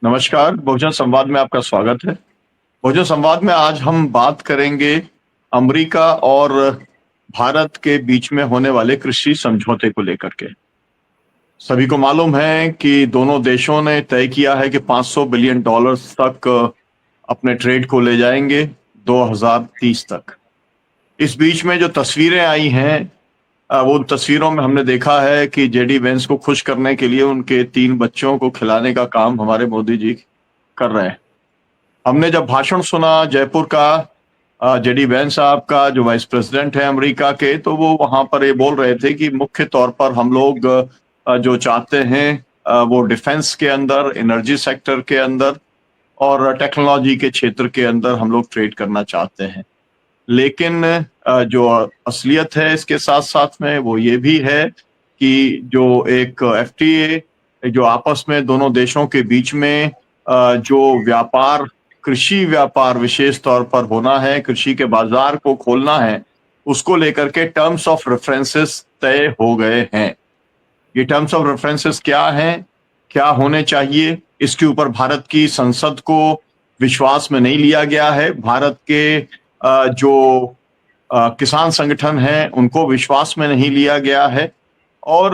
नमस्कार, बहुजन संवाद में आपका स्वागत है। बहुजन संवाद में आज हम बात करेंगे अमेरिका और भारत के बीच में होने वाले कृषि समझौते को लेकर के। सभी को मालूम है कि दोनों देशों ने तय किया है कि 500 बिलियन डॉलर्स तक अपने ट्रेड को ले जाएंगे 2030 तक। इस बीच में जो तस्वीरें आई हैं, वो तस्वीरों में हमने देखा है कि जेडी वेंस को खुश करने के लिए उनके 3 बच्चों को खिलाने का काम हमारे मोदी जी कर रहे हैं। हमने जब भाषण सुना जयपुर का जेडी वेंस साहब का, जो वाइस प्रेसिडेंट है अमेरिका के, तो वो वहां पर ये बोल रहे थे कि मुख्य तौर पर हम लोग जो चाहते हैं वो डिफेंस के अंदर, एनर्जी सेक्टर के अंदर और टेक्नोलॉजी के क्षेत्र के अंदर हम लोग ट्रेड करना चाहते हैं। लेकिन जो असलियत है इसके साथ साथ में वो ये भी है कि जो एक एफटीए, जो आपस में दोनों देशों के बीच में जो व्यापार, कृषि व्यापार विशेष तौर पर होना है, कृषि के बाजार को खोलना है, उसको लेकर के टर्म्स ऑफ रेफरेंसेस तय हो गए हैं। ये टर्म्स ऑफ रेफरेंसेस क्या हैं, क्या होने चाहिए, इसके ऊपर भारत की संसद को विश्वास में नहीं लिया गया है। भारत के जो किसान संगठन हैं उनको विश्वास में नहीं लिया गया है और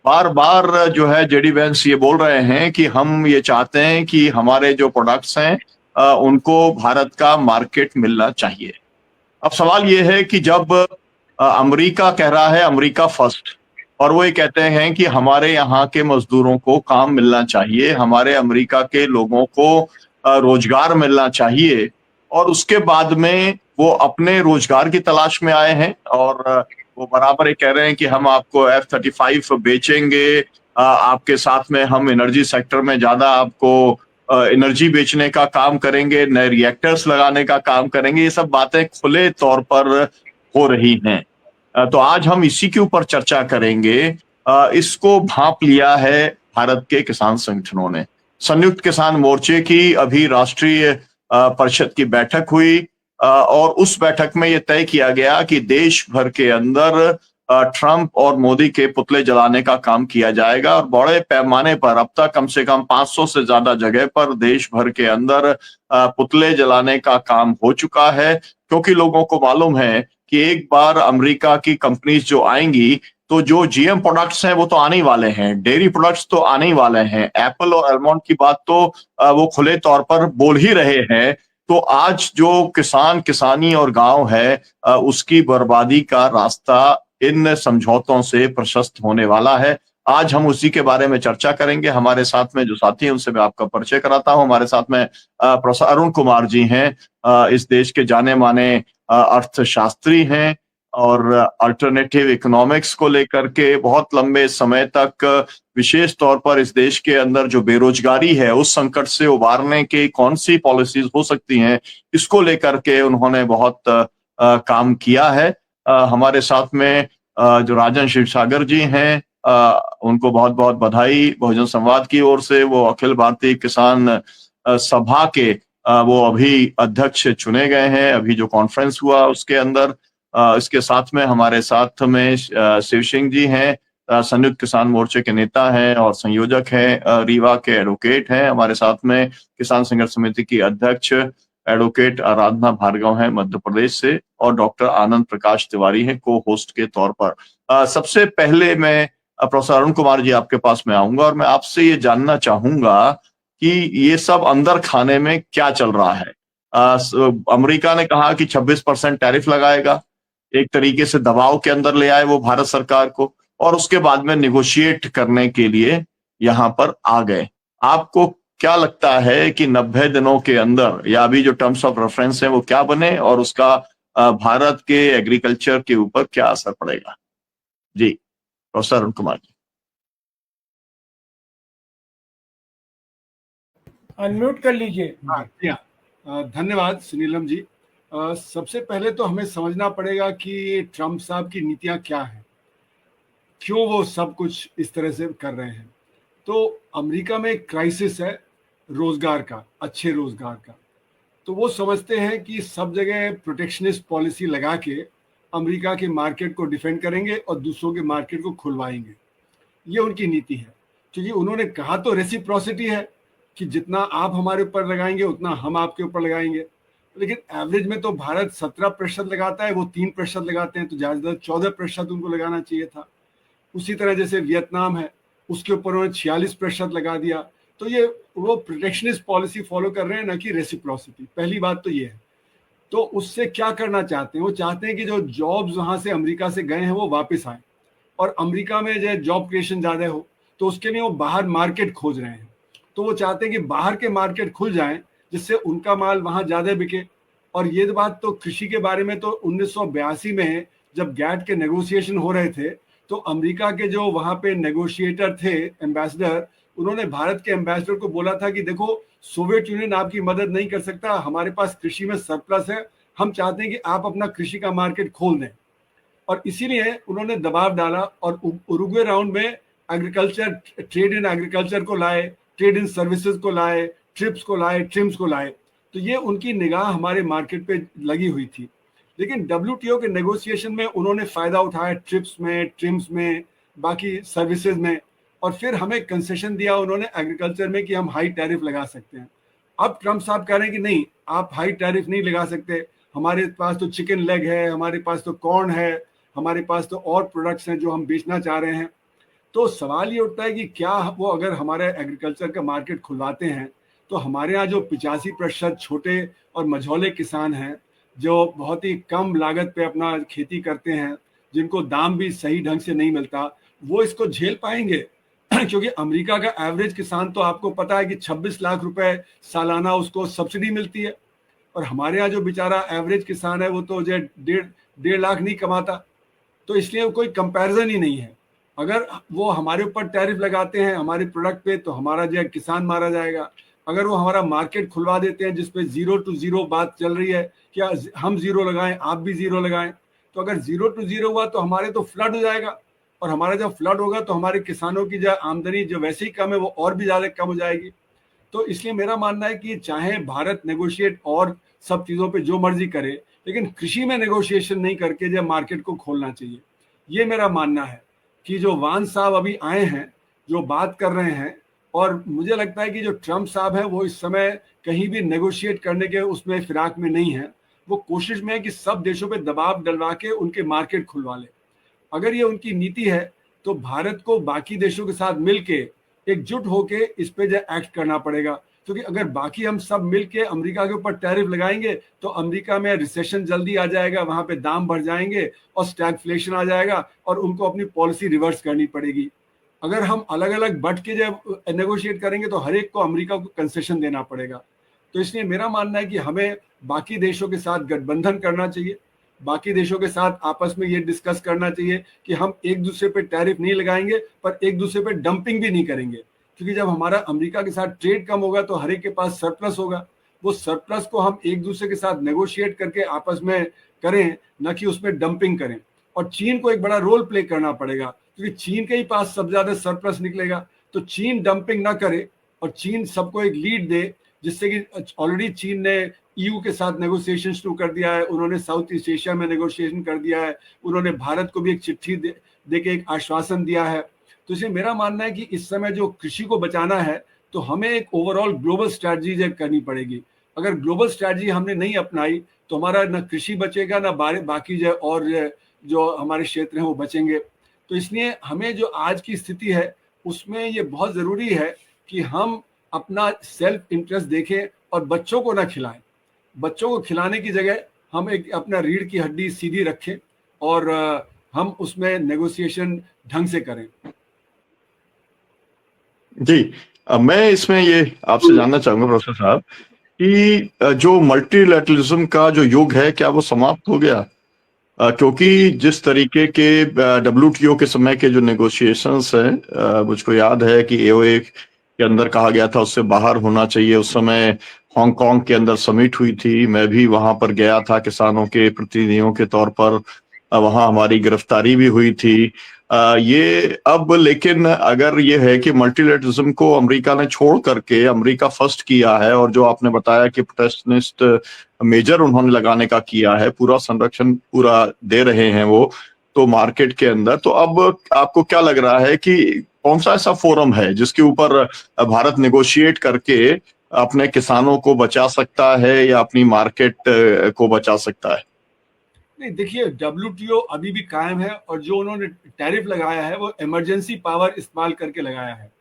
बार बार जो है जेडी वेंस ये बोल रहे हैं कि हम ये चाहते हैं कि हमारे जो प्रोडक्ट्स हैं उनको भारत का मार्केट मिलना चाहिए। अब सवाल ये है कि जब अमेरिका कह रहा है अमेरिका फर्स्ट, और वो ये कहते हैं कि हमारे यहाँ के मजदूरों को काम मिलना चाहिए, हमारे अमेरिका के लोगों को रोजगार मिलना चाहिए, और उसके बाद में वो अपने रोजगार की तलाश में आए हैं और वो बराबर ये कह रहे हैं कि हम आपको F-35 बेचेंगे, आपके साथ में हम एनर्जी सेक्टर में ज्यादा आपको एनर्जी बेचने का काम करेंगे, नए रिएक्टर्स लगाने का काम करेंगे। ये सब बातें खुले तौर पर हो रही हैं। तो आज हम इसी के ऊपर चर्चा करेंगे। इसको भांप लिया है भारत के किसान संगठनों ने। संयुक्त किसान मोर्चे की अभी राष्ट्रीय परिषद की बैठक हुई और उस बैठक में यह तय किया गया कि देश भर के अंदर ट्रंप और मोदी के पुतले जलाने का काम किया जाएगा और बड़े पैमाने पर अब तक कम से कम 500 से ज्यादा जगह पर देश भर के अंदर पुतले जलाने का काम हो चुका है, क्योंकि लोगों को मालूम है कि एक बार अमेरिका की कंपनीज जो आएंगी तो जो जीएम प्रोडक्ट्स हैं वो तो आने ही वाले हैं, डेयरी प्रोडक्ट्स तो आने ही वाले हैं, एप्पल और आलमंड की बात तो वो खुले तौर पर बोल ही रहे हैं। तो आज जो किसान, किसानी और गांव है उसकी बर्बादी का रास्ता इन समझौतों से प्रशस्त होने वाला है। आज हम उसी के बारे में चर्चा करेंगे। हमारे साथ में जो साथी हैं उनसे मैं आपका परिचय कराता हूं। हमारे साथ में प्रोफेसर अरुण कुमार जी हैं, इस देश के जाने माने अर्थशास्त्री हैं और अल्टरनेटिव इकोनॉमिक्स को लेकर के बहुत लंबे समय तक विशेष तौर पर इस देश के अंदर जो बेरोजगारी है उस संकट से उबारने के कौन सी पॉलिसीज हो सकती हैं, इसको लेकर के उन्होंने बहुत काम किया है। हमारे साथ में जो राजन शिवसागर जी हैं, उनको बहुत बहुत बधाई बहुजन संवाद की ओर से। वो अखिल भारतीय किसान सभा के वो अभी अध्यक्ष चुने गए हैं, अभी जो कॉन्फ्रेंस हुआ उसके अंदर। इसके साथ में हमारे साथ में शिव सिंह जी हैं, संयुक्त किसान मोर्चे के नेता हैं और संयोजक हैं, रीवा के एडवोकेट हैं। हमारे साथ में किसान संघर्ष समिति की अध्यक्ष एडवोकेट आराधना भार्गव हैं मध्य प्रदेश से, और डॉक्टर आनंद प्रकाश तिवारी हैं को होस्ट के तौर पर। सबसे पहले मैं प्रोफेसर अरुण कुमार जी आपके पास में आऊंगा और मैं आपसे ये जानना चाहूंगा कि ये सब अंदर खाने में क्या चल रहा है। अमेरिका ने कहा कि 26% टैरिफ लगाएगा, एक तरीके से दबाव के अंदर ले आए वो भारत सरकार को, और उसके बाद में निगोशिएट करने के लिए यहाँ पर आ गए। आपको क्या लगता है कि 90 दिनों के अंदर या अभी जो टर्म्स ऑफ रेफरेंस है वो क्या बने और उसका भारत के एग्रीकल्चर के ऊपर क्या असर पड़ेगा? जी, प्रोफेसर अरुण कुमार जी। अनम्यूट कर लीजिए। धन्यवाद सुनीलम जी। सबसे पहले तो हमें समझना पड़ेगा कि ट्रंप साहब की नीतियां क्या हैं, क्यों वो सब कुछ इस तरह से कर रहे हैं। तो अमेरिका में एक क्राइसिस है रोजगार का, अच्छे रोजगार का। तो वो समझते हैं कि सब जगह प्रोटेक्शनिस्ट पॉलिसी लगा के अमेरिका के मार्केट को डिफेंड करेंगे और दूसरों के मार्केट को खुलवाएंगे। ये उनकी नीति है। क्योंकि उन्होंने कहा तो रेसिप्रोसिटी है कि जितना आप हमारे ऊपर लगाएंगे उतना हम आपके ऊपर लगाएंगे, लेकिन एवरेज में तो भारत 17% लगाता है, वो 3% लगाते हैं, तो ज़्यादा 14% उनको लगाना चाहिए था। उसी तरह जैसे वियतनाम है, उसके ऊपर उन्होंने 46% लगा दिया। तो ये वो प्रोटेक्शनिस्ट पॉलिसी फॉलो कर रहे हैं, ना कि रेसिप्रोसिटी। पहली बात तो ये है। तो उससे क्या करना चाहते हैं? वो चाहते हैं कि जो जॉब्स वहां से अमेरिका से गए हैं वो वापस आए, और अमेरिका में जो जॉब क्रिएशन ज़्यादा हो, तो उसके लिए वो बाहर मार्केट खोज रहे हैं। तो वो चाहते हैं कि बाहर के मार्केट खुल जाएं, जिससे उनका माल वहां ज़्यादा बिके। और ये बात तो कृषि के बारे में तो 1982 में जब गैट के नेगोशिएशन हो रहे थे, तो अमेरिका के जो वहां पे नेगोशिएटर थे, एम्बेसडर, उन्होंने भारत के एम्बेसडर को बोला था कि देखो, सोवियत यूनियन आपकी मदद नहीं कर सकता, हमारे पास कृषि में सरप्लस है, हम चाहते हैं कि आप अपना कृषि का मार्केट खोल दें। और इसीलिए उन्होंने दबाव डाला और उरुग्वे राउंड में एग्रीकल्चर, ट्रेड इन एग्रीकल्चर को लाए, ट्रेड इन सर्विसेज को लाए, ट्रिप्स को लाए, ट्रिम्स को लाए। तो ये उनकी निगाह हमारे मार्केट पे लगी हुई थी। लेकिन WTO के नेगोशिएशन में उन्होंने फायदा उठाया, ट्रिप्स में, ट्रिम्स में, बाकी सर्विसेज में, और फिर हमें कंसेशन दिया उन्होंने एग्रीकल्चर में कि हम हाई टैरिफ लगा सकते हैं। अब ट्रम्प साहब कह रहे हैं कि नहीं, आप हाई टैरिफ नहीं लगा सकते, हमारे पास तो चिकन लेग है, हमारे पास तो कॉर्न है, हमारे पास तो और प्रोडक्ट्स हैं जो हम बेचना चाह रहे हैं। तो सवाल ये उठता है कि क्या वो अगर हमारे एग्रीकल्चर का मार्केट खुलवाते हैं, तो हमारे यहाँ जो 85% छोटे और मझौले किसान हैं, जो बहुत ही कम लागत पे अपना खेती करते हैं, जिनको दाम भी सही ढंग से नहीं मिलता, वो इसको झेल पाएंगे? क्योंकि अमेरिका का एवरेज किसान तो आपको पता है कि 26 लाख रुपए सालाना उसको सब्सिडी मिलती है, और हमारे यहाँ जो बेचारा एवरेज किसान है वो तो जो 1.5 लाख नहीं कमाता। तो इसलिए कोई कंपैरिजन ही नहीं है। अगर वो हमारे ऊपर टैरिफ लगाते हैं हमारे प्रोडक्ट पे, तो हमारा जो किसान मारा जाएगा। अगर वो हमारा मार्केट खुलवा देते हैं जिसपे 0 to 0 बात चल रही है, क्या हम 0 लगाएं, आप भी 0 लगाएं, तो अगर 0 to 0 हुआ तो हमारे तो फ्लड हो जाएगा, और हमारा जब फ्लड होगा तो हमारे किसानों की जो आमदनी जो वैसे ही कम है वो और भी ज़्यादा कम हो जाएगी। तो इसलिए मेरा मानना है कि चाहे भारत नेगोशिएट और सब चीज़ों पे जो मर्जी करे, लेकिन कृषि में नेगोशिएशन नहीं करके जब मार्केट को खोलना चाहिए। ये मेरा मानना है कि जो वान साहब अभी आए हैं, जो बात कर रहे हैं, और मुझे लगता है कि जो ट्रम्प साहब हैं वो इस समय कहीं भी नेगोशिएट करने के उसमें फिराक में नहीं है। वो कोशिश में है कि सब देशों पे दबाव डलवा के उनके मार्केट खुलवा ले। अगर ये उनकी नीति है, तो भारत को बाकी देशों के साथ मिलके एकजुट होके इस पे जो एक्ट करना पड़ेगा। क्योंकि अगर बाकी हम सब मिलके अमेरिका के ऊपर टैरिफ लगाएंगे, तो अमेरिका में रिसेशन जल्दी आ जाएगा, वहां पे दाम बढ़ जाएंगे और स्टैगफ्लेशन आ जाएगा, और उनको अपनी पॉलिसी रिवर्स करनी पड़ेगी। अगर हम अलग अलग बट के जब नेगोशिएट करेंगे, तो हर एक को अमेरिका को कंसेशन देना पड़ेगा। तो इसलिए मेरा मानना है कि हमें बाकी देशों के साथ गठबंधन करना चाहिए, बाकी देशों के साथ आपस में ये डिस्कस करना चाहिए कि हम एक दूसरे पे टैरिफ नहीं लगाएंगे, पर एक दूसरे पे डंपिंग भी नहीं करेंगे। क्योंकि जब हमारा अमेरिका के साथ ट्रेड कम होगा, तो हर एक के पास सरप्लस होगा। वो सरप्लस को हम एक दूसरे के साथ नेगोशिएट करके आपस में करें, न कि उसमें डंपिंग करें। और चीन को एक बड़ा रोल प्ले करना पड़ेगा, क्योंकि चीन के ही पास सबसे ज्यादा सरप्लस निकलेगा। तो चीन डंपिंग ना करे और चीन सबको एक लीड दे, जिससे कि ऑलरेडी चीन ने EU के साथ नेगोशिएशन शुरू कर दिया है, उन्होंने साउथ ईस्ट एशिया में नेगोशिएशन कर दिया है, उन्होंने भारत को भी एक चिट्ठी दे के एक आश्वासन दिया है। तो इसलिए मेरा मानना है कि इस समय जो कृषि को बचाना है, तो हमें एक ओवरऑल ग्लोबल स्ट्रैटेजी करनी पड़ेगी। अगर ग्लोबल स्ट्रैटेजी हमने नहीं अपनाई, तो हमारा न कृषि बचेगा, न बाकी जो और जो हमारे क्षेत्र हैं वो बचेंगे। तो इसलिए हमें जो आज की स्थिति है, उसमें ये बहुत ज़रूरी है कि हम अपना सेल्फ इंटरेस्ट देखें और बच्चों को ना खिलाएं। बच्चों को खिलाने की जगह हम एक अपना रीढ़ की हड्डी सीधी रखें और हम उसमें नेगोशिएशन ढंग से करें। जी, मैं इसमें ये आपसे जानना चाहूंगा प्रोफेसर साहब कि जो मल्टीलैटरलिज्म का जो युग है, क्या वो समाप्त हो गया? क्योंकि जिस तरीके के WTO के समय के जो नेगोशिएशंस हैं, मुझको याद है कि AOA के अंदर कहा गया था उससे बाहर होना चाहिए। उस समय हांगकांग के अंदर समिट हुई थी, मैं भी वहां पर गया था किसानों के प्रतिनिधियों के तौर पर, वहां हमारी गिरफ्तारी भी हुई थी। ये अब लेकिन अगर ये है कि मल्टीलैटरलिज्म को अमेरिका ने छोड़ करके अमेरिका फर्स्ट किया है, और जो आपने बताया कि प्रोटेक्शनिस्ट मेजर उन्होंने लगाने का किया है, पूरा संरक्षण पूरा दे रहे हैं वो तो मार्केट के अंदर, तो अब आपको क्या लग रहा है कि कौन सा ऐसा फोरम है जिसके ऊपर भारत नेगोशिएट करके अपने किसानों को बचा सकता है या अपनी मार्केट को बचा सकता है? नहीं, देखिए, WTO अभी भी कायम है और जो उन्होंने टैरिफ लगाया है वो इमरजेंसी पावर इस्तेमाल करके लगाया है,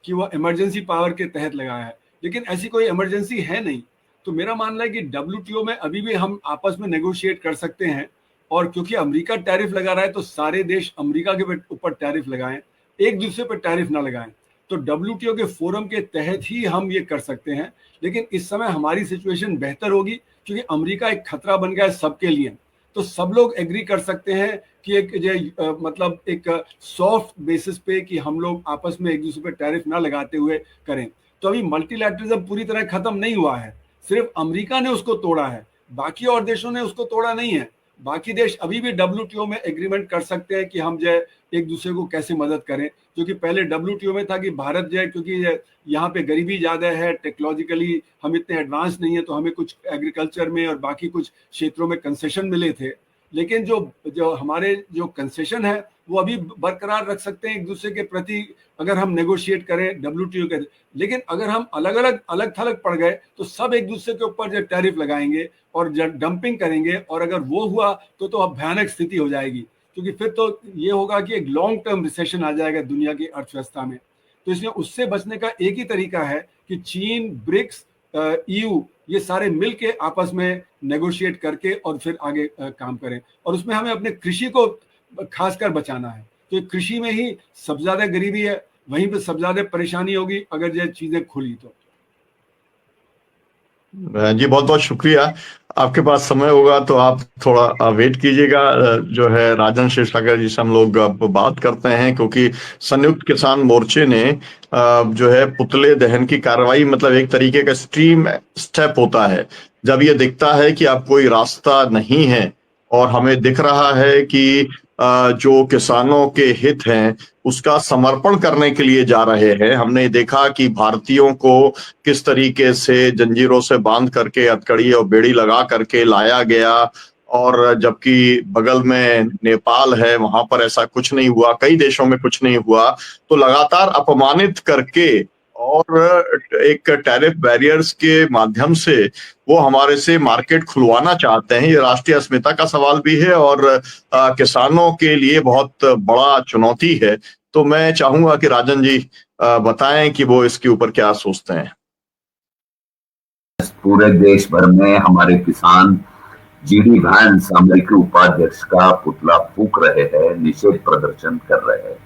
कि वो इमरजेंसी पावर के तहत लगाया है, लेकिन ऐसी कोई इमरजेंसी है नहीं। तो मेरा मानना है कि WTO में अभी भी हम आपस में नेगोशिएट कर सकते हैं, और क्योंकि अमेरिका टैरिफ लगा रहा है तो सारे देश अमेरिका के ऊपर टैरिफ लगाएं, एक दूसरे पर टैरिफ ना लगाएं। तो WTO के फोरम के तहत ही हम ये कर सकते हैं, लेकिन इस समय हमारी सिचुएशन बेहतर होगी क्योंकि अमेरिका एक खतरा बन गया है सबके लिए। तो सब लोग एग्री कर सकते हैं कि मतलब एक सॉफ्ट बेसिस पे कि हम लोग आपस में एक दूसरे पे टैरिफ ना लगाते हुए करें। तो अभी मल्टीलैटरलिज्म पूरी तरह खत्म नहीं हुआ है, सिर्फ अमेरिका ने उसको तोड़ा है, बाकी और देशों ने उसको तोड़ा नहीं है। बाकी देश अभी भी WTO में एग्रीमेंट कर सकते हैं कि हम जो है एक दूसरे को कैसे मदद करें, क्योंकि पहले WTO में था कि भारत जो है, क्योंकि यहाँ पे गरीबी ज्यादा है, टेक्नोलॉजिकली हम इतने एडवांस नहीं है, तो हमें कुछ एग्रीकल्चर में और बाकी कुछ क्षेत्रों में कंसेशन मिले थे। लेकिन जो हमारे जो कंसेशन है वो अभी बरकरार रख सकते हैं एक दूसरे के प्रति, अगर हम नेगोशिएट करें WTO के। लेकिन अगर हम अलग थलग पड़ गए तो सब एक दूसरे के ऊपर जो टैरिफ लगाएंगे और डंपिंग करेंगे, और अगर वो हुआ तो अब भयानक स्थिति हो जाएगी, क्योंकि फिर तो ये होगा कि एक लॉन्ग टर्म रिसेशन आ जाएगा दुनिया की अर्थव्यवस्था में। तो इसलिए उससे बचने का एक ही तरीका है कि चीन, ब्रिक्स, EU ये सारे मिल के आपस में नेगोशिएट करके और फिर आगे काम करें, और उसमें हमें अपने कृषि को खासकर बचाना है। तो कृषि में ही सबसे ज्यादा गरीबी है, वहीं पे सबसे ज्यादा परेशानी होगी अगर ये चीजें खुली तो। जी बहुत बहुत शुक्रिया। आपके पास समय होगा तो आप थोड़ा वेट कीजिएगा, जो है राजन क्षीरसागर जी से हम लोग अब बात करते हैं, क्योंकि संयुक्त किसान मोर्चे ने जो है पुतले दहन की कार्रवाई, मतलब एक तरीके का स्ट्रीम स्टेप होता है जब ये दिखता है कि अब कोई रास्ता नहीं है और हमें दिख रहा है कि जो किसानों के हित हैं उसका समर्पण करने के लिए जा रहे हैं। हमने देखा कि भारतीयों को किस तरीके से जंजीरों से बांध करके, हथकड़ी और बेड़ी लगा करके लाया गया, और जबकि बगल में नेपाल है, वहां पर ऐसा कुछ नहीं हुआ, कई देशों में कुछ नहीं हुआ। तो लगातार अपमानित करके और एक टैरिफ बैरियर्स के माध्यम से वो हमारे से मार्केट खुलवाना चाहते हैं। ये राष्ट्रीय अस्मिता का सवाल भी है और किसानों के लिए बहुत बड़ा चुनौती है। तो मैं चाहूंगा कि राजन जी बताएं कि वो इसके ऊपर क्या सोचते हैं। पूरे देश भर में हमारे किसान GD वांस अमेरिकी उपाध्यक्ष का पुतला फूंक रहे हैं, निषेध प्रदर्शन कर रहे हैं।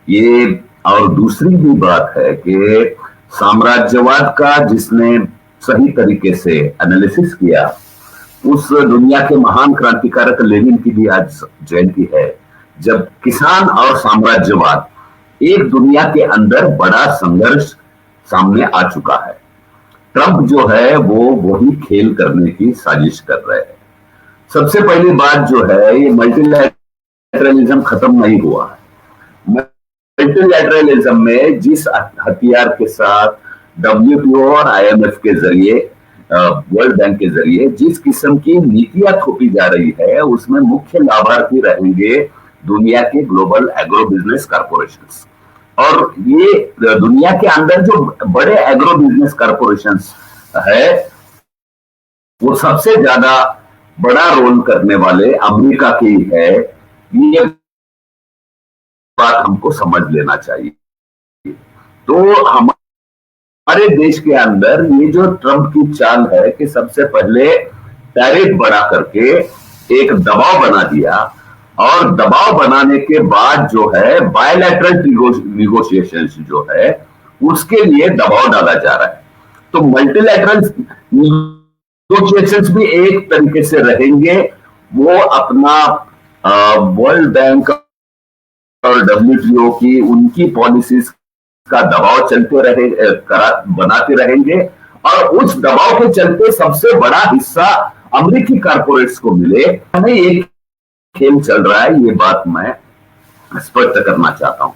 ये और दूसरी भी बात है कि साम्राज्यवाद का जिसने सही तरीके से एनालिसिस किया, उस दुनिया के महान क्रांतिकारक लेनिन की भी आज जयंती है, जब किसान और साम्राज्यवाद एक दुनिया के अंदर बड़ा संघर्ष सामने आ चुका है। ट्रंप जो है वो वही खेल करने की साजिश कर रहे हैं। सबसे पहली बात जो है, ये मल्टीलैटरलिज्म खत्म नहीं हुआ है। मल्टीलैटरलिज्म में जिस हथियार के साथ WTO और IMF के जरिए, वर्ल्ड बैंक के जरिए जिस किस्म की नीतियां थोपी जा रही है, उसमें मुख्य लाभार्थी रहेंगे दुनिया के ग्लोबल एग्रो बिजनेस कॉर्पोरेशंस। और ये दुनिया के अंदर जो बड़े एग्रो बिजनेस कॉर्पोरेशंस है, वो सबसे ज्यादा बड़ा रोल करने वाले अमेरिका की है। ये बात हमको समझ लेना चाहिए। तो हमारे देश के अंदर ये जो ट्रंप की चाल है कि सबसे पहले टैरिफ बढ़ा करके एक दबाव बना दिया, और दबाव बनाने के बाद जो है बायलैटरल निगोशिएशंस जो है उसके लिए दबाव डाला जा रहा है। तो मल्टीलैटरल निगोशिएशंस भी एक तरीके से रहेंगे, वो अपना वर्ल्ड बैंक और WTO की उनकी पॉलिसीज का दबाव चलते बनाते रहेंगे, और उस दबाव के चलते सबसे बड़ा हिस्सा अमेरिकी कॉर्पोरेट्स को मिले। एक खेल चल रहा है, ये बात मैं स्पष्ट करना चाहता हूं।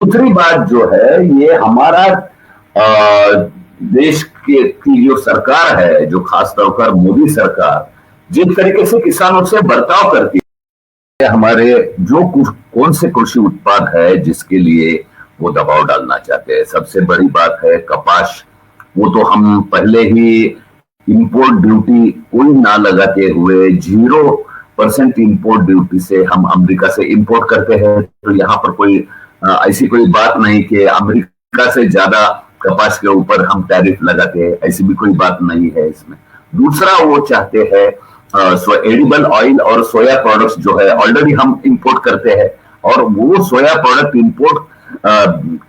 दूसरी बात जो है, ये हमारा देश की जो सरकार है, जो खासतौर पर मोदी सरकार जिस तरीके से किसानों से बर्ताव करती है, हमारे जो कौन से कृषि उत्पाद है जिसके लिए वो दबाव डालना चाहते हैं। सबसे बड़ी बात है कपास। वो तो हम पहले ही इंपोर्ट ड्यूटी कोई ना लगाते हुए 0% इंपोर्ट ड्यूटी से हम अमेरिका से इंपोर्ट करते हैं। तो यहाँ पर कोई ऐसी कोई बात नहीं कि अमेरिका से ज्यादा कपास के ऊपर हम टैरिफ लगाते हैं, ऐसी भी कोई बात नहीं है इसमें। दूसरा वो चाहते हैं एडिबल ऑयल और सोया प्रोडक्ट्स जो है ऑलरेडी हम इंपोर्ट करते हैं, और वो सोया प्रोडक्ट इंपोर्ट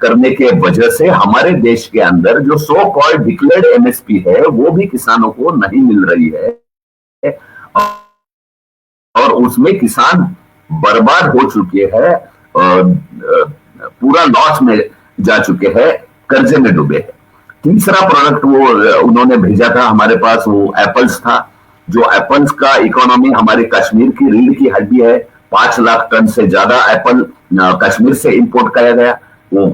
करने के वजह से हमारे देश के अंदर जो सो कॉल्ड डिक्लेयर्ड एमएसपी है वो भी किसानों को नहीं मिल रही है, और उसमें किसान बर्बाद हो चुके हैं, पूरा लॉस में जा चुके हैं, कर्जे में डूबे हैं। तीसरा प्रोडक्ट वो उन्होंने भेजा था हमारे पास, वो एप्पल्स था। जो एप्पल्स का इकोनॉमी हमारे कश्मीर की रीढ़ की हड्डी है। 5 लाख टन से ज्यादा एप्पल कश्मीर से इंपोर्ट किया गया। वो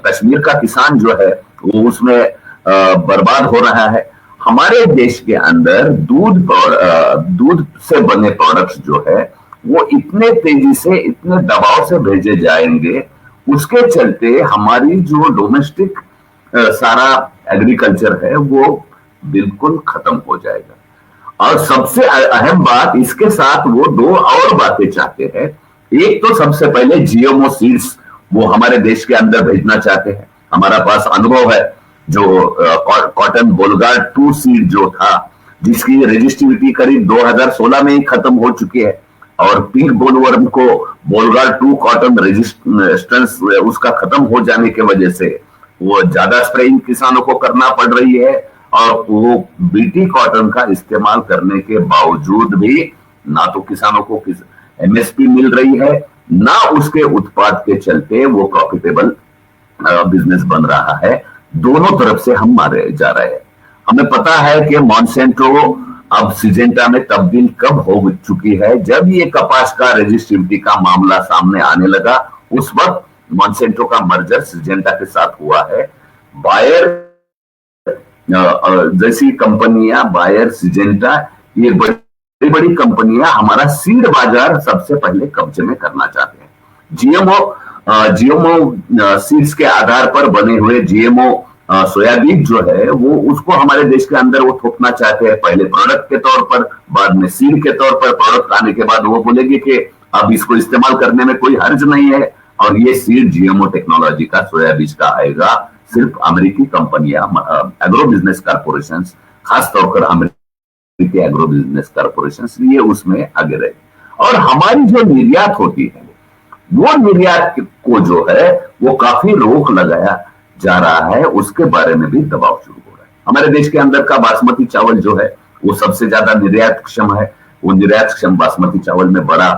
कश्मीर का किसान जो है वो उसमें बर्बाद हो रहा है। हमारे देश के अंदर दूध से बने प्रोडक्ट्स जो है वो इतने तेजी से, इतने दबाव से भेजे जाएंगे, उसके चलते हमारी जो डोमेस्टिक सारा एग्रीकल्चर है वो बिल्कुल खत्म हो जाएगा। और सबसे अहम बात, इसके साथ वो 2 और बातें चाहते हैं। एक तो सबसे पहले जीएमओ सीड्स वो हमारे देश के अंदर भेजना चाहते हैं। हमारा पास अनुभव है, जो कॉटन बोलगार 2 सीड जो था जिसकी रजिस्ट्रिविटी करीब 2016 में ही खत्म हो चुकी है, और पिंक बोलवर्म को बोलगार 2 कॉटन रेजिस्टेंस उसका खत्म हो जाने के वजह से वो ज्यादा स्प्रेइंग किसानों को करना पड़ रही है, और वो बीटी कॉटन का इस्तेमाल करने के बावजूद भी ना तो किसानों को एमएसपी मिल रही है, ना उसके उत्पाद के चलते वो प्रॉफिटेबल बिजनेस बन रहा है। दोनों तरफ से हम मारे जा रहे हैं। हमें पता है कि मॉन्सेंटो अब सिजेंटा में तब्दील कब हो चुकी है। जब ये कपास का रजिस्ट्रिविटी का मामला सामने आने लगा, उस वक्त मॉन्सेंटो का मर्जर सिजेंटा के साथ हुआ है। बायर जैसी कंपनियां, बायर, सिजेंटा, ये बड़ी बड़ी कंपनियां हमारा सीड बाजार सबसे पहले कब्जे में करना चाहते हैं। जीएमओ सीड्स के आधार पर बने हुए जीएमओ सोयाबीन जो है वो उसको हमारे देश के अंदर वो थोपना चाहते हैं, पहले प्रोडक्ट के तौर पर, बाद में सीड के तौर पर। प्रोडक्ट आने के बाद वो बोलेंगे कि अब इसको इस्तेमाल करने में कोई हर्ज नहीं है, और ये सीड जीएमओ टेक्नोलॉजी का सोया बीज का आएगा। सिर्फ अमेरिकी कंपनियां, एग्रो बिजनेस कॉर्पोरेशन, खासतौर पर अमेरिकी एग्रो बिजनेस कॉर्पोरेशन, ये उसमें आगे रहे। और हमारी जो निर्यात होती है वो निर्यात को जो है वो काफी रोक लगाया जा रहा है, उसके बारे में भी दबाव शुरू हो रहा है। हमारे देश के अंदर का बासमती चावल जो है वो सबसे ज्यादा निर्यात क्षम है। वो निर्यात क्षम बासमती चावल में बड़ा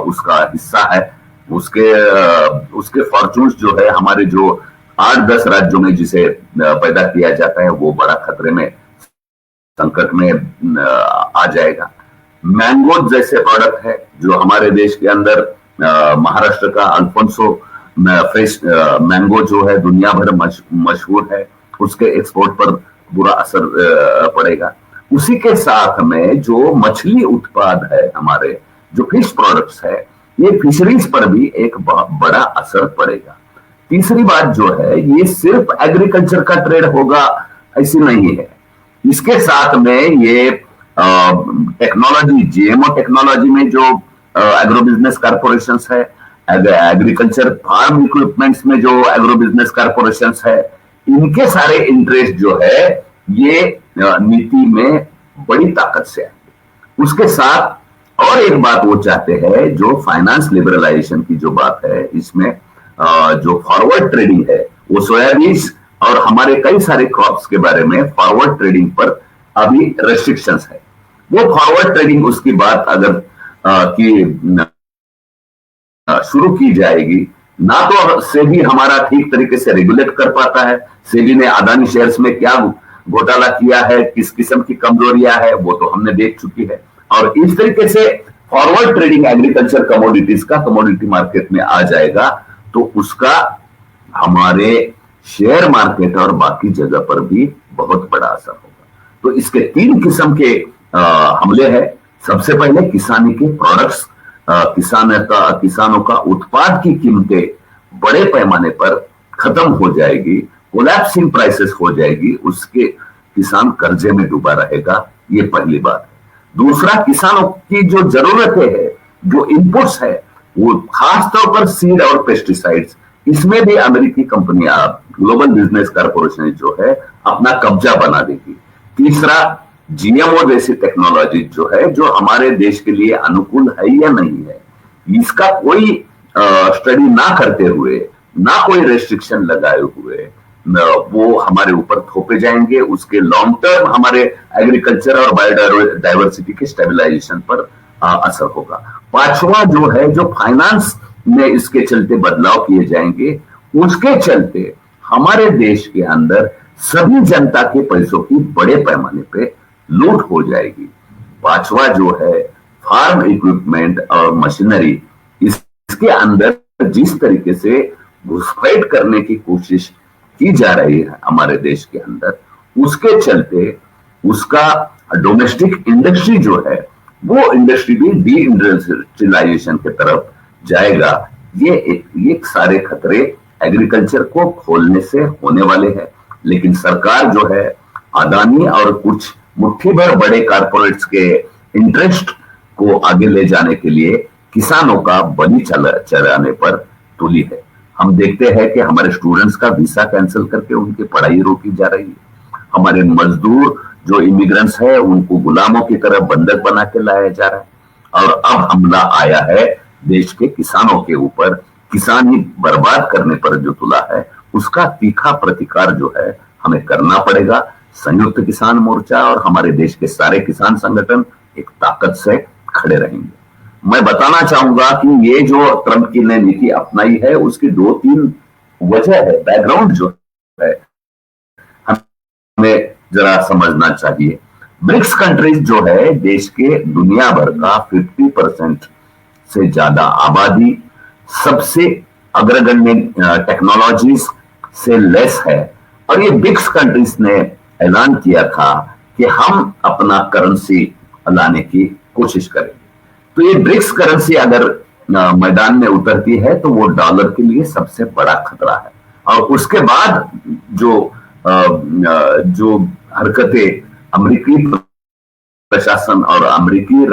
उसका हिस्सा है। उसके फॉर्चून्स जो है हमारे जो 8-10 राज्यों में जिसे पैदा किया जाता है वो बड़ा खतरे में, संकट में आ जाएगा। मैंगो जैसे प्रोडक्ट है जो हमारे देश के अंदर महाराष्ट्र का अल्फोंसो फ्रेश मैंगो जो है दुनिया भर मशहूर है, उसके एक्सपोर्ट पर बुरा असर पड़ेगा। उसी के साथ में जो मछली उत्पाद है, हमारे जो फिश प्रोडक्ट्स है, ये फिशरीज पर भी एक बड़ा असर पड़ेगा। तीसरी बात जो है, ये सिर्फ एग्रीकल्चर का ट्रेड होगा ऐसी नहीं है। इसके साथ में ये टेक्नोलॉजी, जीएमओ टेक्नोलॉजी में जो एग्रो बिजनेस कॉर्पोरेशन है, एग्रीकल्चर फार्म इक्विपमेंट्स में जो एग्रो बिजनेस कॉर्पोरेशन है, इनके सारे इंटरेस्ट जो है ये नीति में बड़ी ताकत से है। उसके साथ और एक बात वो चाहते हैं, जो फाइनेंस लिबरलाइजेशन की जो बात है, इसमें जो फॉरवर्ड ट्रेडिंग है, वो सोयाबीन और हमारे कई सारे क्रॉप्स के बारे में फॉरवर्ड ट्रेडिंग पर अभी रेस्ट्रिक्शंस है। वो फॉरवर्ड ट्रेडिंग, उसकी बात अगर शुरू की जाएगी, ना तो सेबी हमारा ठीक तरीके से रेगुलेट कर पाता है। सेबी ने अदानी शेयर्स में क्या घोटाला किया है, किस किस्म की कमजोरियां है, वो तो हमने देख चुकी है। और इस तरीके से फॉरवर्ड ट्रेडिंग एग्रीकल्चर कमोडिटीज का कमोडिटी मार्केट में आ जाएगा तो उसका हमारे शेयर मार्केट और बाकी जगह पर भी बहुत बड़ा असर होगा। तो इसके 3 किस्म के हमले हैं। सबसे पहले किसानी के प्रोडक्ट्स किसानों का उत्पाद की कीमतें बड़े पैमाने पर खत्म हो जाएगी, कोलैप्सिंग प्राइसेस हो जाएगी, उसके किसान कर्जे में डूबा रहेगा। ये पहली बात है। दूसरा, किसानों की जो जरूरतें है, जो इनपुट्स है, वो खासतौर पर सीड और पेस्टिसाइड्स, इसमें भी अमेरिकी कंपनियां, ग्लोबल बिजनेस कॉर्पोरेशन जो है, अपना कब्जा बना देगी। तीसरा, जीएमओ जैसी टेक्नोलॉजी जो है, जो हमारे देश के लिए अनुकूल है या नहीं है, इसका कोई स्टडी ना करते हुए, ना कोई रेस्ट्रिक्शन लगाए हुए वो हमारे ऊपर थोपे जाएंगे। उसके लॉन्ग टर्म हमारे एग्रीकल्चर और बायोडाइवर्सिटी के स्टेबलाइजेशन पर असर होगा। पांचवा जो है, जो फाइनेंस में इसके चलते बदलाव किए जाएंगे, उसके चलते हमारे देश के अंदर सभी जनता के पैसों की बड़े पैमाने पे लूट हो जाएगी। पांचवा जो है, फार्म इक्विपमेंट और मशीनरी, इसके अंदर जिस तरीके से घुसपैठ करने की कोशिश की जा रही है हमारे देश के अंदर, उसके चलते उसका डोमेस्टिक इंडस्ट्री जो है, वो इंडस्ट्री भी डी इंडस्ट्रियलाइजेशन की तरफ जाएगा। ये सारे खतरे एग्रीकल्चर को खोलने से होने वाले हैं। लेकिन सरकार जो है, अदानी और कुछ मुट्ठी भर बड़े कारपोरेट्स के इंटरेस्ट को आगे ले जाने के लिए किसानों का बलि चढ़ाने पर तुली है। हम देखते हैं कि हमारे स्टूडेंट्स का वीसा कैंसिल करके उनकी पढ़ाई रोकी जा रही है। हमारे मजदूर जो इमिग्रेंट्स है, उनको गुलामों की तरह बंधक बना के लाया जा रहा है। और अब हमला आया है देश के किसानों के ऊपर। किसान ही बर्बाद करने पर जो तुला है, उसका तीखा प्रतिकार जो है हमें करना पड़ेगा। संयुक्त किसान मोर्चा और हमारे देश के सारे किसान संगठन एक ताकत से खड़े रहेंगे। मैं बताना चाहूंगा कि ये जो ट्रंप की ने नीति अपनाई है, उसकी 2-3 वजह है, बैकग्राउंड जो है, हमें जरा समझना चाहिए। ब्रिक्स कंट्रीज जो है, देश के दुनिया भर का 50% से ज्यादा आबादी, सबसे अग्रगण्य टेक्नोलॉजीज से लेस है। और ये ब्रिक्स कंट्रीज ने ऐलान किया था कि हम अपना करेंसी लाने की कोशिश करेंगे। तो ये ब्रिक्स करेंसी अगर मैदान में उतरती है, तो वो डॉलर के लिए सबसे बड़ा खतरा है। और उसके बाद जो हरकतें अमेरिकी प्रशासन और अमेरिकी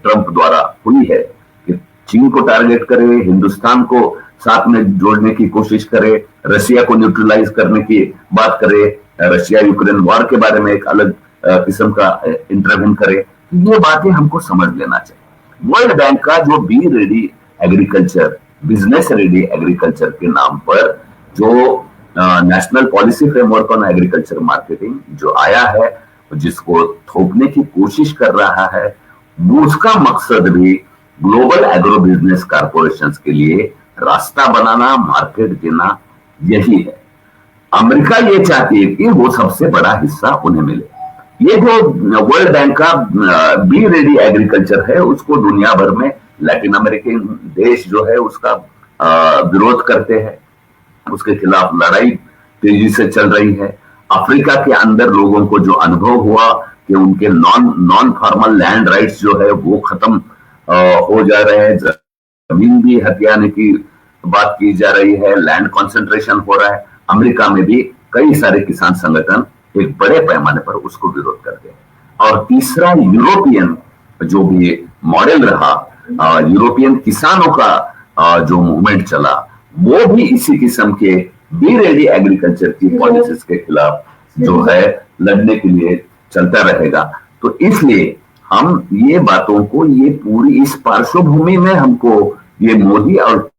ट्रंप द्वारा हुई है कि चीन को टारगेट करे, हिंदुस्तान को साथ में जोड़ने की कोशिश करे, रशिया को न्यूट्रलाइज करने की बात करे, रशिया यूक्रेन वॉर के बारे में एक अलग किस्म का इंटरवेन करे, ये बातें हमको समझ लेना चाहिए। वर्ल्ड बैंक का जो be ready agriculture, business ready agriculture के नाम पर जो national policy framework on agriculture marketing जो आया है, जिसको थोपने की कोशिश कर रहा है, उसका मकसद भी ग्लोबल एग्रो बिजनेस कॉर्पोरेशन के लिए रास्ता बनाना, मार्केट देना, यही है। अमेरिका ये चाहती है कि वो सबसे बड़ा हिस्सा उन्हें मिले। ये जो वर्ल्ड बैंक का बी रेडी एग्रीकल्चर है, उसको दुनिया भर में लैटिन अमेरिकन देश जो है उसका विरोध करते हैं, उसके खिलाफ लड़ाई तेजी से चल रही है। अफ्रीका के अंदर लोगों को जो अनुभव हुआ कि उनके नॉन फॉर्मल लैंड राइट्स जो है वो खत्म हो जा रहे हैं, जमीन भी हथियाने की बात की जा रही है, लैंड कॉन्सेंट्रेशन हो रहा है। अमेरिका में भी कई सारे किसान संगठन एक बड़े पैमाने पर उसको विरोध करते हैं। और तीसरा, यूरोपियन जो भी मॉडल रहा, यूरोपियन किसानों का जो मूवमेंट चला, वो भी इसी किस्म के बी रेडी एग्रीकल्चर की पॉलिसीज के खिलाफ जो है लड़ने के लिए चलता रहेगा। तो इसलिए हम ये बातों को, ये पूरी इस पार्श्वभूमि में हमको ये मोदी और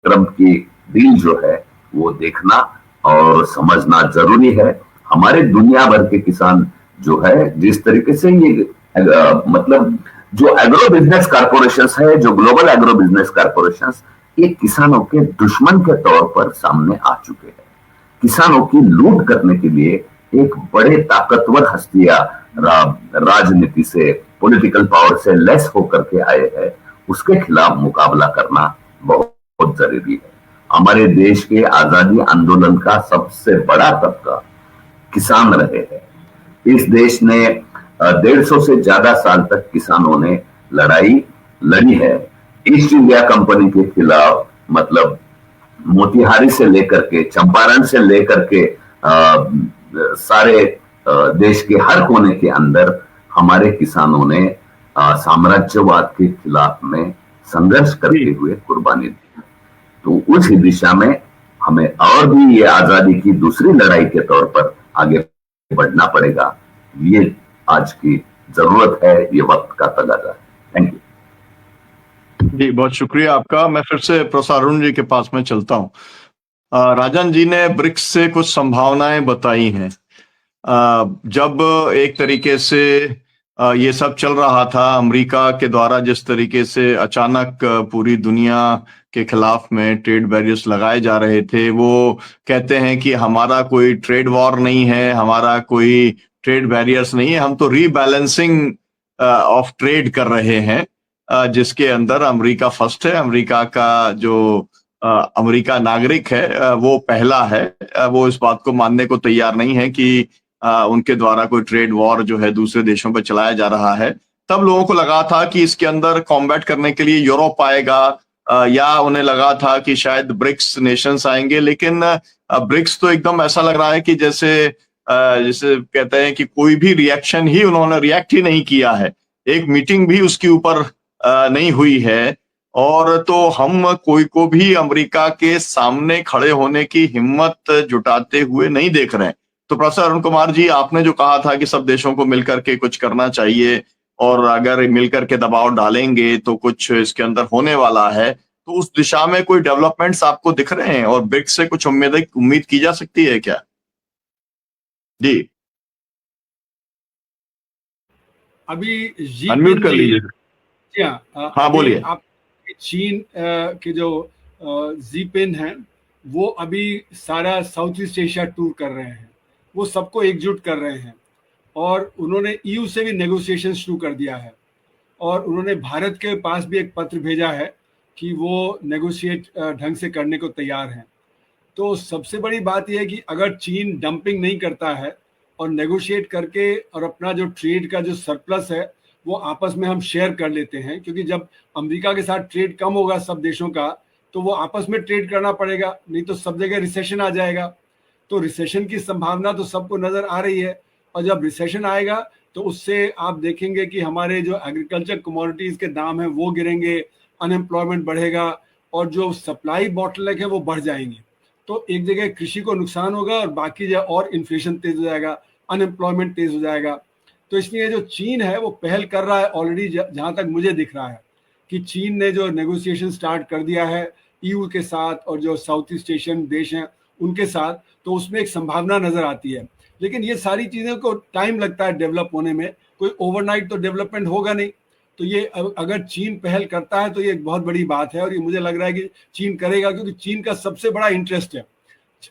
ट्रंप की डील जो है वो देखना और समझना जरूरी है। हमारे दुनिया भर के किसान जो है, जिस तरीके से ये मतलब जो एग्रो बिजनेस कॉर्पोरेशन है, जो ग्लोबल एग्रो बिजनेस कॉर्पोरेशन, ये किसानों के दुश्मन के तौर पर सामने आ चुके हैं। किसानों की लूट करने के लिए एक बड़े ताकतवर हस्तियां राजनीति से, पॉलिटिकल पावर से लेस होकर के आए हैं, उसके खिलाफ मुकाबला करना बहुत जरूरी है। हमारे देश के आजादी आंदोलन का सबसे बड़ा तबका किसान रहे हैं। इस देश ने 150 से ज्यादा साल तक किसानों ने लड़ाई लड़ी है ईस्ट इंडिया कंपनी के खिलाफ, मतलब मोतिहारी से लेकर के चंपारण से लेकर के सारे देश के हर कोने के अंदर हमारे किसानों ने साम्राज्यवाद के खिलाफ में संघर्ष करते हुए कुर्बानी दी। तो उस दिशा में हमें और भी ये आजादी की दूसरी लड़ाई के तौर पर आगे बढ़ना पड़ेगा। ये आज की जरूरत है, ये वक्त का तकाजा है। थैंक यू जी, बहुत शुक्रिया आपका। मैं फिर से प्रोफेसर अरुण जी के पास में चलता हूँ। राजन जी ने ब्रिक्स से कुछ संभावनाएं बताई हैं। जब एक तरीके से ये सब चल रहा था, अमेरिका के द्वारा जिस तरीके से अचानक पूरी दुनिया के खिलाफ में ट्रेड बैरियर्स लगाए जा रहे थे, वो कहते हैं कि हमारा कोई ट्रेड वॉर नहीं है, हमारा कोई ट्रेड बैरियर्स नहीं है, हम तो रीबैलेंसिंग ऑफ ट्रेड कर रहे हैं, जिसके अंदर अमेरिका फर्स्ट है। अमेरिका का जो अमेरिका नागरिक है वो पहला है। वो इस बात को मानने को तैयार नहीं है कि उनके द्वारा कोई ट्रेड वॉर जो है दूसरे देशों पर चलाया जा रहा है। तब लोगों को लगा था कि इसके अंदर कॉम्बैट करने के लिए यूरोप आएगा, या उन्हें लगा था कि शायद ब्रिक्स नेशंस आएंगे। लेकिन ब्रिक्स तो एकदम ऐसा लग रहा है कि जैसे कहते हैं कि कोई भी रिएक्शन ही, उन्होंने रिएक्ट ही नहीं किया है, एक मीटिंग भी उसके ऊपर नहीं हुई है। और तो हम कोई को भी अमेरिका के सामने खड़े होने की हिम्मत जुटाते हुए नहीं देख रहे हैं। तो प्रोफेसर अरुण कुमार जी, आपने जो कहा था कि सब देशों को मिलकर के कुछ करना चाहिए और अगर मिलकर के दबाव डालेंगे तो कुछ इसके अंदर होने वाला है, तो उस दिशा में कोई डेवलपमेंट्स आपको दिख रहे हैं और ब्रिक्स से कुछ उम्मीद की जा सकती है क्या? जी, अभी अनम्यूट कर लीजिए। हाँ, बोलिए। आप चीन के जो जीपिन हैं, वो अभी सारा साउथ ईस्ट एशिया टूर कर रहे हैं, वो सबको एकजुट कर रहे हैं और उन्होंने ईयू से भी नेगोशिएशन शुरू कर दिया है और उन्होंने भारत के पास भी एक पत्र भेजा है कि वो नेगोशिएट ढंग से करने को तैयार हैं। तो सबसे बड़ी बात यह है कि अगर चीन डंपिंग नहीं करता है और नेगोशिएट करके और अपना जो ट्रेड का जो सरप्लस है वो आपस में हम शेयर कर लेते हैं, क्योंकि जब अमेरिका के साथ ट्रेड कम होगा सब देशों का तो वो आपस में ट्रेड करना पड़ेगा, नहीं तो सब जगह रिसेशन आ जाएगा। तो रिसेशन की संभावना तो सबको नजर आ रही है और जब रिसेशन आएगा तो उससे आप देखेंगे कि हमारे जो एग्रीकल्चर कमोडिटीज के दाम हैं वो गिरेंगे, अनएम्प्लॉयमेंट बढ़ेगा और जो सप्लाई बॉटलनेक है वो बढ़ जाएंगे। तो एक जगह कृषि को नुकसान होगा और बाकी जगह और इन्फ्लेशन तेज हो जाएगा, अनएम्प्लॉयमेंट तेज हो जाएगा। तो इसलिए जो चीन है वो पहल कर रहा है ऑलरेडी, जहां तक मुझे दिख रहा है कि चीन ने जो नेगोशिएशन स्टार्ट कर दिया है ईयू के साथ और जो साउथ ईस्ट एशियन देश हैं उनके साथ, तो उसमें एक संभावना नजर आती है। लेकिन ये सारी चीज़ों को टाइम लगता है डेवलप होने में, कोई ओवरनाइट तो डेवलपमेंट होगा नहीं। तो ये अगर चीन पहल करता है तो ये एक बहुत बड़ी बात है और ये मुझे लग रहा है कि चीन करेगा, क्योंकि चीन का सबसे बड़ा इंटरेस्ट है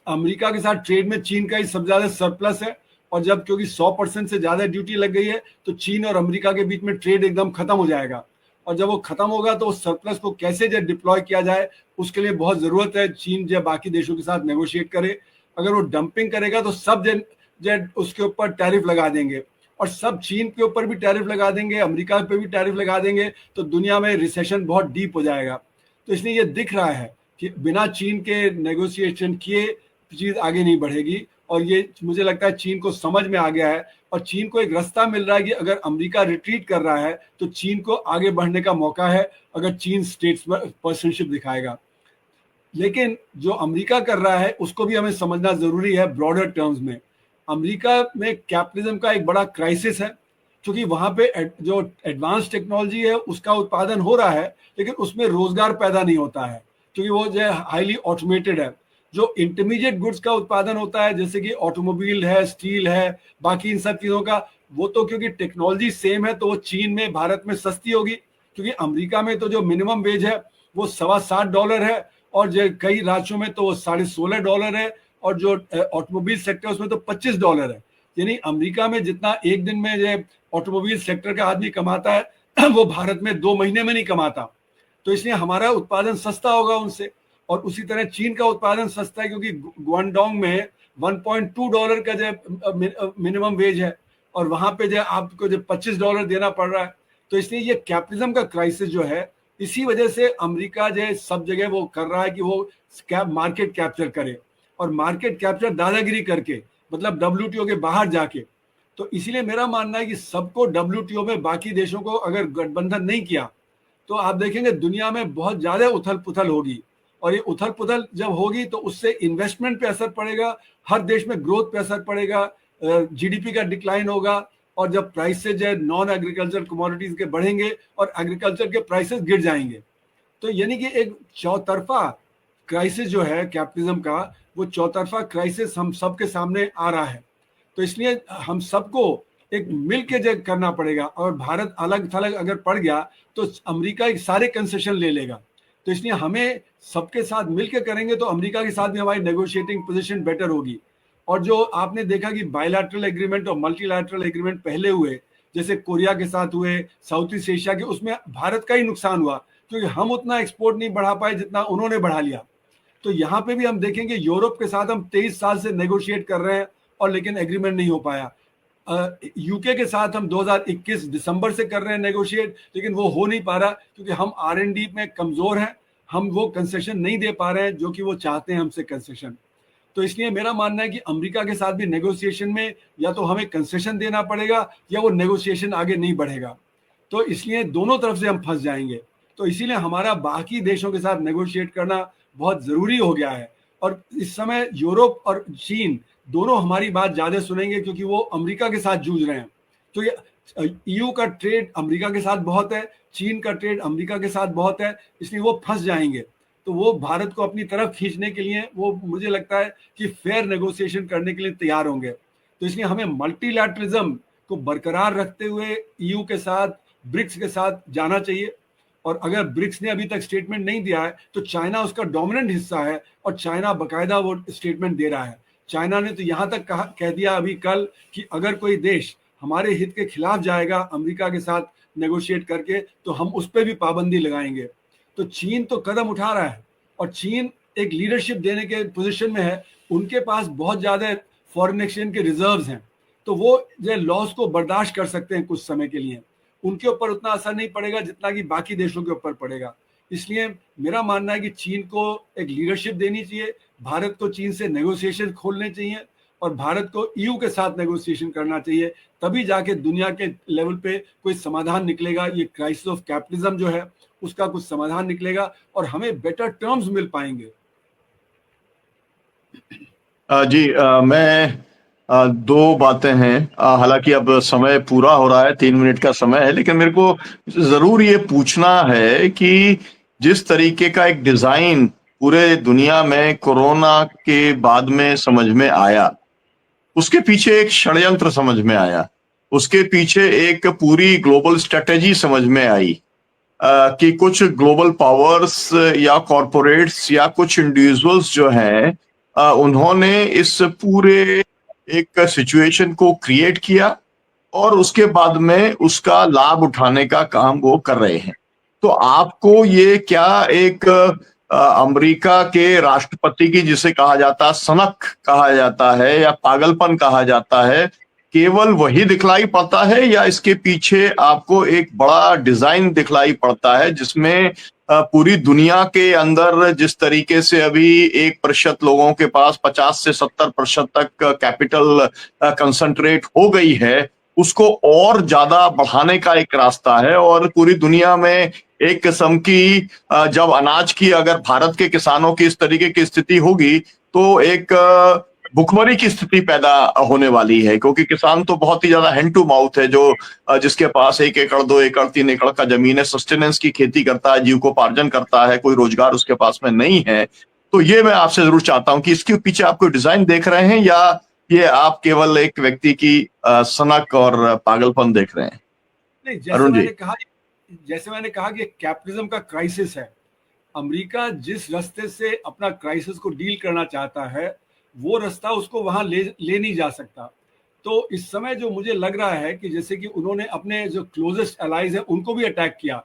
अमेरिका के साथ ट्रेड में। चीन का ही सबसे ज्यादा सरप्लस है और जब क्योंकि 100% से ज्यादा ड्यूटी लग गई है तो चीन और अमेरिका के बीच में ट्रेड एकदम खत्म हो जाएगा और जब वो खत्म होगा तो उस सरप्लस को कैसे जब डिप्लॉय किया जाए उसके लिए बहुत जरूरत है चीन जब बाकी देशों के साथ नेगोशिएट करे। अगर वो डंपिंग करेगा तो सब जन उसके ऊपर टैरिफ लगा देंगे और सब चीन के ऊपर भी टैरिफ लगा देंगे, अमेरिका पे भी टैरिफ लगा देंगे, तो दुनिया में रिसेशन बहुत डीप हो जाएगा। तो इसलिए ये दिख रहा है कि बिना चीन के नेगोशिएशन किए चीज आगे नहीं बढ़ेगी और ये मुझे लगता है चीन को समझ में आ गया है और चीन को एक रास्ता मिल रहा है कि अगर अमेरिका रिट्रीट कर रहा है तो चीन को आगे बढ़ने का मौका है अगर चीन स्टेट्स पर्सनशिप दिखाएगा। लेकिन जो अमेरिका कर रहा है उसको भी हमें समझना जरूरी है ब्रॉडर टर्म्स में। अमेरिका में कैपिटलिज्म का एक बड़ा क्राइसिस है क्योंकि वहां पे जो एडवांस टेक्नोलॉजी है उसका उत्पादन हो रहा है लेकिन उसमें रोजगार पैदा नहीं होता है क्योंकि वो जो है हाईली ऑटोमेटेड है। जो इंटरमीडिएट गुड्स का उत्पादन होता है जैसे कि ऑटोमोबाइल है, स्टील है, बाकी इन सब चीजों का, वो तो क्योंकि टेक्नोलॉजी सेम है तो वो चीन में भारत में सस्ती होगी, क्योंकि अमेरिका में तो जो मिनिमम वेज है वो $7.25 है और जो कई राज्यों में तो वो $16.5 है और जो ऑटोमोबाइल सेक्टर उसमें तो $25 है। यानी अमेरिका में जितना एक दिन में जो ऑटोमोबाइल सेक्टर का आदमी कमाता है वो भारत में 2 महीने में नहीं कमाता। तो इसलिए हमारा उत्पादन सस्ता होगा उनसे और उसी तरह चीन का उत्पादन सस्ता है क्योंकि ग्वांगडोंग में $1.2 का जो मिनिमम वेज है और वहां पे जो आपको जो $25 देना पड़ रहा है। तो इसलिए ये कैपिटलिज्म का क्राइसिस जो है, इसी वजह से अमेरिका जो है सब जगह वो कर रहा है कि वो मार्केट कैप्चर करे, और मार्केट कैप्चर दादागिरी करके, मतलब WTO के बाहर जाके। तो इसीलिए मेरा मानना है कि सबको WTO में बाकी देशों को अगर गठबंधन नहीं किया तो आप देखेंगे दुनिया में बहुत ज्यादा उथल पुथल होगी, और ये उथल पुथल जब होगी तो उससे इन्वेस्टमेंट पे असर पड़ेगा, हर देश में ग्रोथ पे असर पड़ेगा, GDP का डिक्लाइन होगा, और जब प्राइसेज है नॉन एग्रीकल्चर कमोडिटीज के बढ़ेंगे और एग्रीकल्चर के प्राइसेस गिर जाएंगे। तो यानी कि एक चौतरफा क्राइसिस जो है कैपिटलिज्म का, वो चौतरफा क्राइसिस हम सबके सामने आ रहा है। तो इसलिए हम सबको एक मिल के करना पड़ेगा, और भारत अलग थलग अगर पड़ गया तो अमेरिका एक सारे कंसेशन ले लेगा। तो इसलिए हमें सबके साथ मिलकर करेंगे तो अमेरिका के साथ भी हमारी नेगोशिएटिंग पोजीशन बेटर होगी। और जो आपने देखा कि बायलैटरल एग्रीमेंट और मल्टीलैटरल एग्रीमेंट पहले हुए, जैसे कोरिया के साथ हुए, साउथ ईस्ट एशिया के, उसमें भारत का ही नुकसान हुआ, क्योंकि हम उतना एक्सपोर्ट नहीं बढ़ा पाए जितना उन्होंने बढ़ा लिया। तो यहाँ पे भी हम देखेंगे यूरोप के साथ हम 23 साल से नेगोशिएट कर रहे हैं, और लेकिन एग्रीमेंट नहीं हो पाया। यूके के साथ हम 2021 दिसंबर से कर रहे हैं नेगोशिएट, लेकिन वो हो नहीं पा रहा, क्योंकि हम R&D में कमजोर हैं, हम वो कंसेशन नहीं दे पा रहे हैं जो कि वो चाहते हैं हमसे कंसेशन। तो इसलिए मेरा मानना है कि अमेरिका के साथ भी नेगोशिएशन में या तो हमें कंसेशन देना पड़ेगा या वो नेगोशिएशन आगे नहीं बढ़ेगा। तो इसलिए दोनों तरफ से हम फंस जाएंगे। तो इसीलिए हमारा बाकी देशों के साथ नेगोशिएट करना बहुत जरूरी हो गया है। और इस समय यूरोप और चीन दोनों हमारी बात ज्यादा सुनेंगे, क्योंकि वो अमेरिका के साथ जूझ रहे हैं। तो ये EU का ट्रेड अमेरिका के साथ बहुत है, चीन का ट्रेड अमेरिका के साथ बहुत है, इसलिए वो फंस जाएंगे। तो वो भारत को अपनी तरफ खींचने के लिए वो मुझे लगता है कि फेयर नेगोशिएशन करने के लिए तैयार होंगे। तो इसलिए हमें मल्टीलैटरलिज्म को बरकरार रखते हुए EU के साथ, ब्रिक्स के साथ जाना चाहिए। और अगर ब्रिक्स ने अभी तक स्टेटमेंट नहीं दिया है तो चाइना उसका डोमिनेंट हिस्सा है, और चाइना बाकायदा वो स्टेटमेंट दे रहा है। चाइना ने तो यहाँ तक कह दिया अभी कल कि अगर कोई देश हमारे हित के खिलाफ जाएगा अमेरिका के साथ नेगोशिएट करके तो हम उस पर भी पाबंदी लगाएंगे। तो चीन तो कदम उठा रहा है, और चीन एक लीडरशिप देने के पोजीशन में है, उनके पास बहुत ज़्यादा फॉरेन एक्सचेंज के रिजर्व्स हैं, तो वो जो लॉस को बर्दाश्त कर सकते हैं कुछ समय के लिए। उनके ऊपर उतना असर नहीं पड़ेगा जितना कि बाकी देशों के ऊपर पड़ेगा। इसलिए मेरा मानना है कि चीन को एक लीडरशिप देनी चाहिए, भारत को चीन से नेगोशिएशन खोलने चाहिए, और भारत को EU के साथ नेगोशिएशन करना चाहिए, तभी जाके दुनिया के लेवल पे कोई समाधान निकलेगा। ये क्राइसिस ऑफ कैपिटलिज्म जो है उसका कुछ समाधान निकलेगा, और हमें बेटर टर्म्स मिल पाएंगे। जी मैं दो बातें हैं। हालांकि अब समय पूरा हो रहा है, 3 मिनट का समय है, लेकिन मेरे को जरूर ये पूछना है कि जिस तरीके का एक डिजाइन पूरे दुनिया में कोरोना के बाद में समझ में आया, उसके पीछे एक षड्यंत्र समझ में आया, उसके पीछे एक पूरी ग्लोबल स्ट्रेटेजी समझ में आई कि कुछ ग्लोबल पावर्स या कॉरपोरेट्स या कुछ इंडिविजुअल्स जो हैं उन्होंने इस पूरे एक सिचुएशन को क्रिएट किया, और उसके बाद में उसका लाभ उठाने का काम वो कर रहे हैं। तो आपको ये क्या एक अमेरिका के राष्ट्रपति की, जिसे कहा जाता है सनक कहा जाता है या पागलपन कहा जाता है, केवल वही दिखलाई पड़ता है, या इसके पीछे आपको एक बड़ा डिजाइन दिखलाई पड़ता है जिसमें पूरी दुनिया के अंदर जिस तरीके से अभी 1% लोगों के पास 50 से 70% तक कैपिटल कंसंट्रेट हो गई है, उसको और ज्यादा बढ़ाने का एक रास्ता है। और पूरी दुनिया में एक किस्म की जब अनाज की, अगर भारत के किसानों की इस तरीके की स्थिति होगी तो एक भुखमरी की स्थिति पैदा होने वाली है, क्योंकि किसान तो बहुत ही ज्यादा हैंड टू माउथ है, जो जिसके पास 1 एकड़ 2 एकड़ 3 एकड़ का जमीन है, सस्टेनेंस की खेती करता है, जीविकोपार्जन करता है, कोई रोजगार उसके पास में नहीं है। तो ये मैं आपसे जरूर चाहता हूं कि इसके पीछे आप कोई डिजाइन देख रहे हैं, या ये आप केवल एक व्यक्ति की सनक और पागलपन देख रहे हैं? नहीं, अरुण जी। जैसे मैंने कहा कि कैपिटलिज्म का क्राइसिस है। अमेरिका जिस रास्ते से अपना क्राइसिस को डील करना चाहता है वो रास्ता उसको वहां ले नहीं जा सकता। तो इस समय जो मुझे लग रहा है कि जैसे कि उन्होंने अपने जो क्लोजेस्ट अलाइज है उनको भी अटैक किया,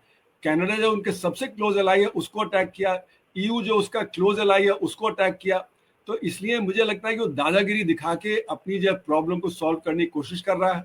कनाडा जो उनके सबसे क्लोज अलाई है उसको अटैक किया, EU जो उसका क्लोज अलाई है उसको अटैक किया। तो इसलिए मुझे लगता है कि वो दादागिरी दिखा के अपनी जो प्रॉब्लम को सॉल्व करने की कोशिश कर रहा है।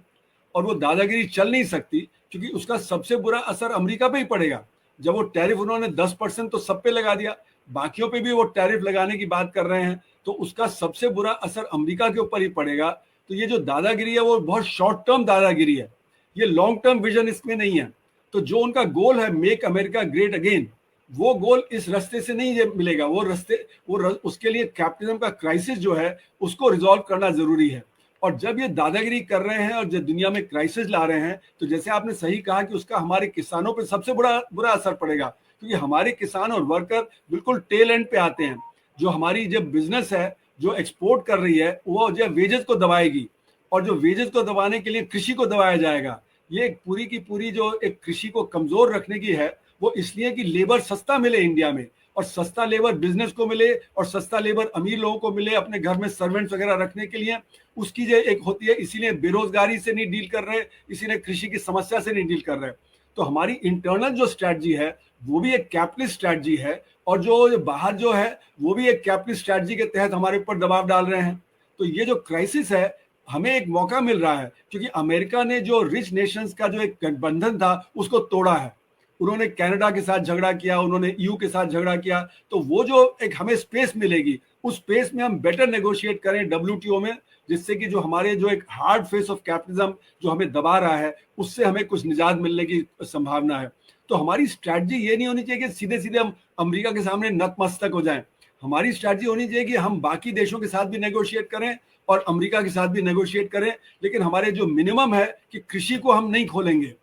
और वो दादागिरी चल नहीं सकती, क्योंकि उसका सबसे बुरा असर अमेरिका पे ही पड़ेगा। जब वो टैरिफ उन्होंने 10% तो सब पे लगा दिया, बाकियों पे भी वो टैरिफ लगाने की बात कर रहे हैं, तो उसका सबसे बुरा असर अमेरिका के ऊपर ही पड़ेगा। तो ये जो दादागिरी है वो बहुत शॉर्ट टर्म दादागिरी है, ये लॉन्ग टर्म विजन इसमें नहीं है। तो जो उनका गोल है मेक अमेरिका ग्रेट अगेन, वो गोल इस रास्ते से नहीं मिलेगा। उसके लिए कैपिटलिज्म का क्राइसिस जो है उसको रिजॉल्व करना जरूरी है। और जब ये दादागिरी कर रहे हैं और जब दुनिया में क्राइसिस ला रहे हैं, तो जैसे आपने सही कहा कि उसका हमारे किसानों पर सबसे बुरा असर पड़ेगा, क्योंकि हमारे किसान और वर्कर बिल्कुल टेल एंड पे आते हैं। जो हमारी जब बिजनेस है जो एक्सपोर्ट कर रही है, वो जो वेजेस को दबाएगी, और जो वेजेस को दबाने के लिए कृषि को दबाया जाएगा। ये पूरी की पूरी जो एक कृषि को कमजोर रखने की है, वो इसलिए कि लेबर सस्ता मिले इंडिया में, और सस्ता लेबर बिजनेस को मिले, और सस्ता लेबर अमीर लोगों को मिले अपने घर में सर्वेंट्स वगैरह रखने के लिए। उसकी जो एक होती है, इसीलिए बेरोजगारी से नहीं डील कर रहे, इसीलिए कृषि की समस्या से नहीं डील कर रहे। तो हमारी इंटरनल जो स्ट्रैटेजी है वो भी एक कैपिटलिस्ट स्ट्रैटेजी है, और जो बाहर जो है वो भी एक कैपिटलिस्ट स्ट्रैटेजी के तहत हमारे ऊपर दबाव डाल रहे हैं। तो ये जो क्राइसिस है, हमें एक मौका मिल रहा है, क्योंकि अमेरिका ने जो रिच नेशंस का जो एक गठबंधन था उसको तोड़ा है। उन्होंने कनाडा के साथ झगड़ा किया, उन्होंने ईयू के साथ झगड़ा किया। तो वो जो एक हमें स्पेस मिलेगी, उस स्पेस में हम बेटर नेगोशिएट करें WTO में, जिससे कि जो हमारे जो एक हार्ड फेस ऑफ कैपिटलिज्म जो हमें दबा रहा है, उससे हमें कुछ निजात मिलने की संभावना है। तो हमारी स्ट्रैटेजी ये नहीं होनी चाहिए कि सीधे सीधे हम अमेरिका के सामने नतमस्तक हो जाएं। हमारी स्ट्रैटेजी होनी चाहिए कि हम बाकी देशों के साथ भी नेगोशिएट करें और अमेरिका के साथ भी नेगोशिएट करें, लेकिन हमारे जो मिनिमम है कि कृषि को हम नहीं खोलेंगे,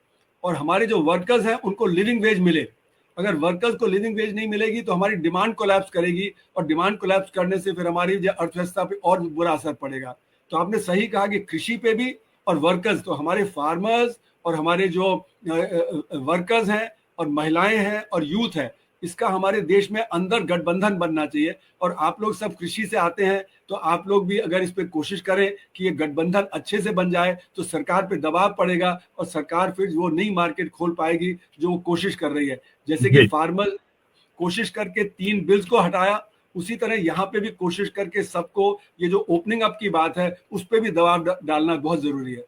और हमारे जो वर्कर्स हैं उनको लिविंग वेज मिले। अगर वर्कर्स को लिविंग वेज नहीं मिलेगी तो हमारी डिमांड कोलैप्स करेगी, और डिमांड कोलैप्स करने से फिर हमारी अर्थव्यवस्था पे और बुरा असर पड़ेगा। तो आपने सही कहा कि कृषि पे भी और वर्कर्स, तो हमारे फार्मर्स और हमारे जो वर्कर्स हैं और महिलाएं हैं और यूथ है, इसका हमारे देश में अंदर गठबंधन बनना चाहिए। और आप लोग सब कृषि से आते हैं, तो आप लोग भी अगर इस पे कोशिश करें कि ये गठबंधन अच्छे से बन जाए, तो सरकार पे दबाव पड़ेगा, और सरकार फिर वो नई मार्केट खोल पाएगी जो वो कोशिश कर रही है। जैसे कि फार्मर कोशिश करके 3 बिल्स को हटाया, उसी तरह यहाँ पे भी कोशिश करके सबको, ये जो ओपनिंग अप की बात है उस पर भी दबाव डालना बहुत जरूरी है।